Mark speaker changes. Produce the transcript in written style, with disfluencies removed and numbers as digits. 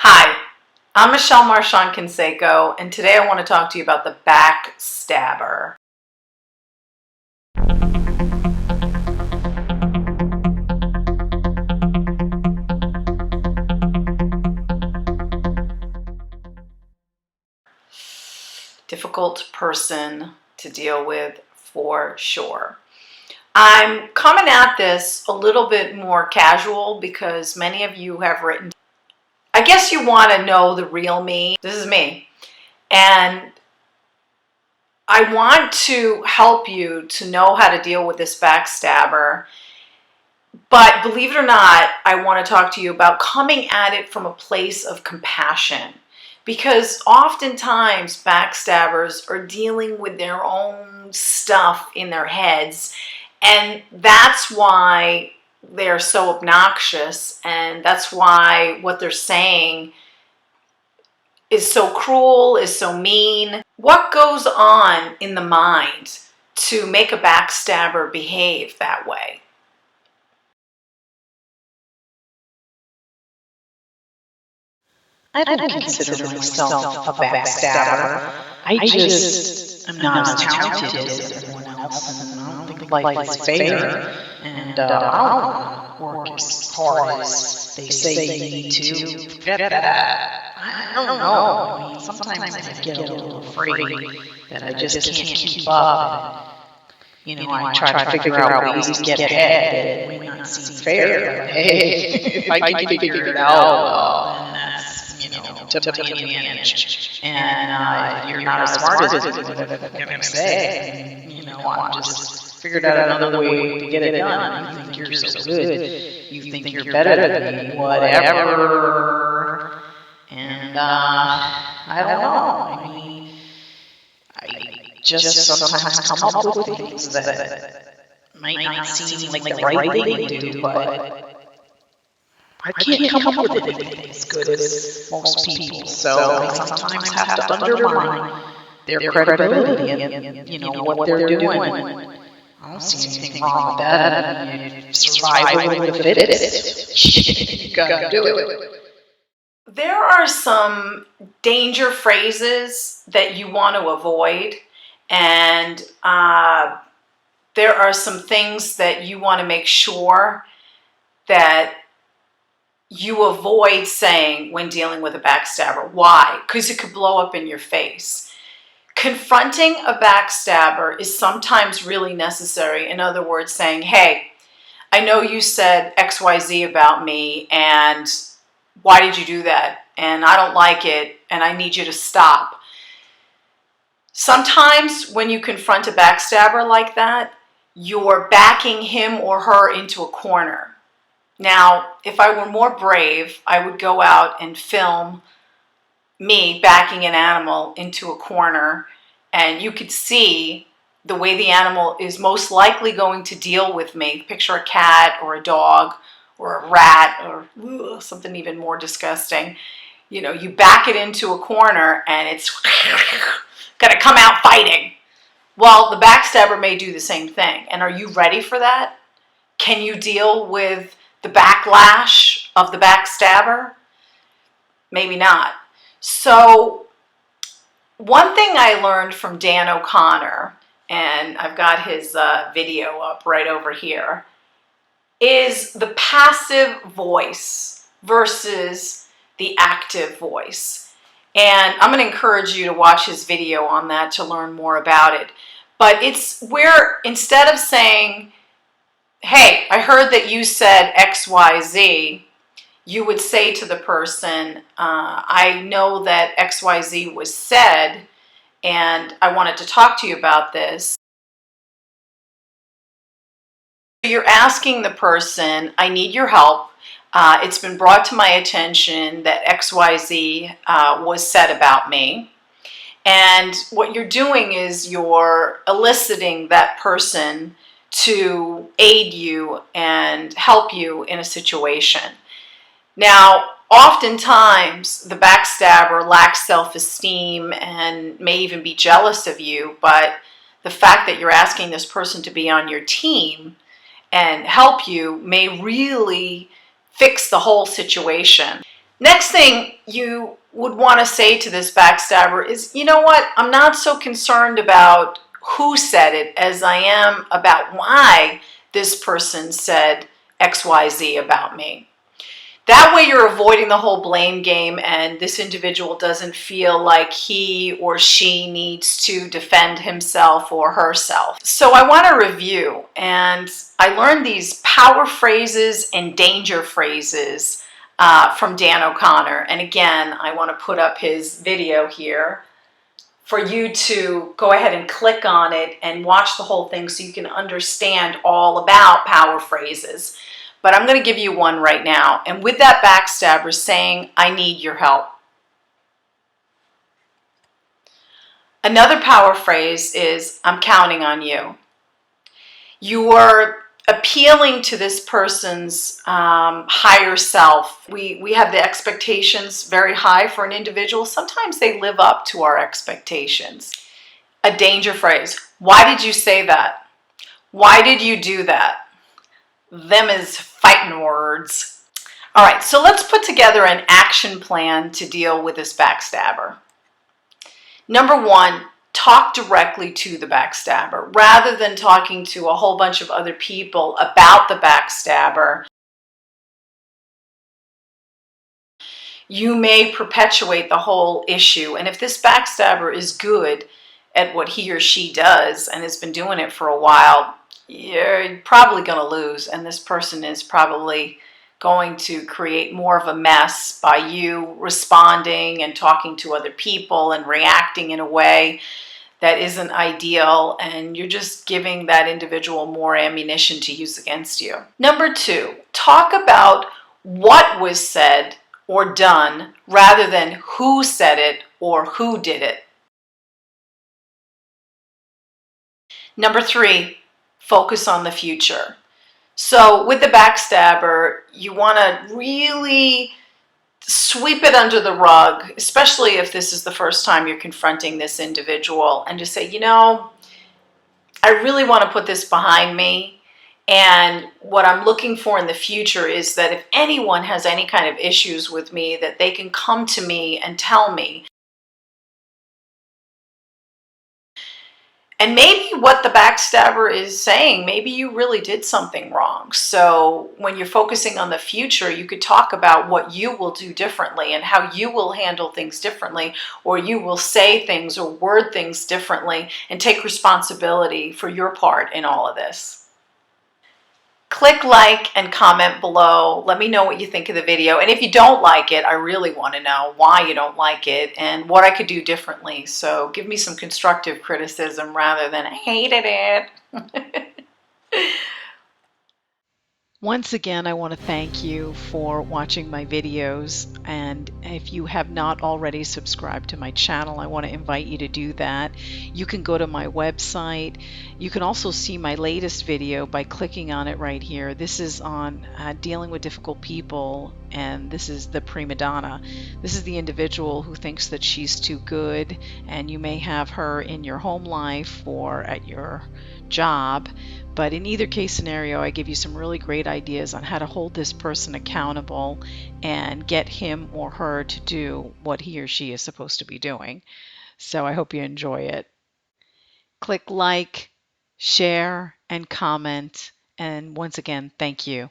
Speaker 1: Hi, I'm MichelleMotivateMe, and today I want to talk to you about the backstabber. Difficult person to deal with for sure. I'm coming at this a little bit more casual because many of you have written, I guess you want to know the real me. This is me. And I want to help you to know how to deal with this backstabber. But believe it or not, I want to talk to you about coming at it from a place of compassion. Because oftentimes backstabbers are dealing with their own stuff in their heads. And that's why they're so obnoxious, and that's why what they're saying is so cruel, is so mean. What goes on in the mind to make a backstabber behave that way?
Speaker 2: I don't consider myself a backstabber. I just am not as talented as everyone else, and I don't think life is fair. And I don't work as hard as they say you need to. Forget that. I don't know. I mean, sometimes I get a little afraid that I just can't keep up. And, I try to figure out ways to get ahead. It may not seem fair, but hey, if I can figure it out, then that's to my advantage. And you're not as smart as whatever I'm going to say. I just figured out another way to get it done. You think you're so good. You think you're better than me, whatever. And I don't know. I mean, I just sometimes come up with things that might not seem like the right thing to do, but I can't come up with anything as good as most people, so I sometimes have to undermine their credibility and what they're doing. I don't see anything wrong with that. Survival of the fittest. You gotta do it.
Speaker 1: There are some danger phrases that you want to avoid, and there are some things that you want to make sure that you avoid saying when dealing with a backstabber. Why? Because it could blow up in your face. Confronting a backstabber is sometimes really necessary. In other words, saying, hey, I know you said XYZ about me, and why did you do that? And I don't like it, and I need you to stop. Sometimes when you confront a backstabber like that, you're backing him or her into a corner. Now, if I were more brave, I would go out and film me backing an animal into a corner, and you could see the way the animal is most likely going to deal with me. Picture a cat or a dog or a rat or something even more disgusting. You back it into a corner and it's gonna come out fighting. Well, the backstabber may do the same thing. And are you ready for that? Can you deal with the backlash of the backstabber? Maybe not. So one thing I learned from Dan O'Connor, and I've got his video up right over here, is the passive voice versus the active voice. And I'm going to encourage you to watch his video on that to learn more about it. But it's where instead of saying, hey, I heard that you said XYZ, you would say to the person, I know that XYZ was said, and I wanted to talk to you about this. You're asking the person, I need your help. It's been brought to my attention that XYZ was said about me. And what you're doing is you're eliciting that person to aid you and help you in a situation. Now, oftentimes the backstabber lacks self-esteem and may even be jealous of you, but the fact that you're asking this person to be on your team and help you may really fix the whole situation. Next thing you would want to say to this backstabber is, you know what, I'm not so concerned about who said it as I am about why this person said XYZ about me. That way you're avoiding the whole blame game, and this individual doesn't feel like he or she needs to defend himself or herself. So I want to review, and I learned these power phrases and danger phrases from Dan O'Connor. And again, I want to put up his video here for you to go ahead and click on it and watch the whole thing so you can understand all about power phrases. But I'm going to give you one right now. And with that backstabber saying, I need your help. Another power phrase is, I'm counting on you. You're appealing to this person's higher self. We have the expectations very high for an individual. Sometimes they live up to our expectations. A danger phrase. Why did you say that? Why did you do that? Them is fighting words. All right, so let's put together an action plan to deal with this backstabber. Number one, talk directly to the backstabber rather than talking to a whole bunch of other people about the backstabber. You may perpetuate the whole issue. And if this backstabber is good at what he or she does and has been doing it for a while, you're probably going to lose, and this person is probably going to create more of a mess by you responding and talking to other people and reacting in a way that isn't ideal, and you're just giving that individual more ammunition to use against you. Number two, talk about what was said or done rather than who said it or who did it. Number three, focus on the future. So with the backstabber, you want to really sweep it under the rug, especially if this is the first time you're confronting this individual, and just say, you know, I really want to put this behind me. And what I'm looking for in the future is that if anyone has any kind of issues with me, that they can come to me and tell me. And maybe what the backstabber is saying, maybe you really did something wrong. So when you're focusing on the future, you could talk about what you will do differently and how you will handle things differently, or you will say things or word things differently and take responsibility for your part in all of this. Click like and comment below. Let me know what you think of the video. And if you don't like it, I really want to know why you don't like it and what I could do differently. So give me some constructive criticism rather than I hated it.
Speaker 2: Once again, I want to thank you for watching my videos, and if you have not already subscribed to my channel, I want to invite you to do that. You can go to my website. You can also see my latest video by clicking on it right here. This is on dealing with difficult people, and this is the prima donna. This is the individual who thinks that she's too good, and you may have her in your home life or at your job. But in either case scenario, I give you some really great ideas on how to hold this person accountable and get him or her to do what he or she is supposed to be doing. So I hope you enjoy it. Click like, share, and comment. And once again, thank you.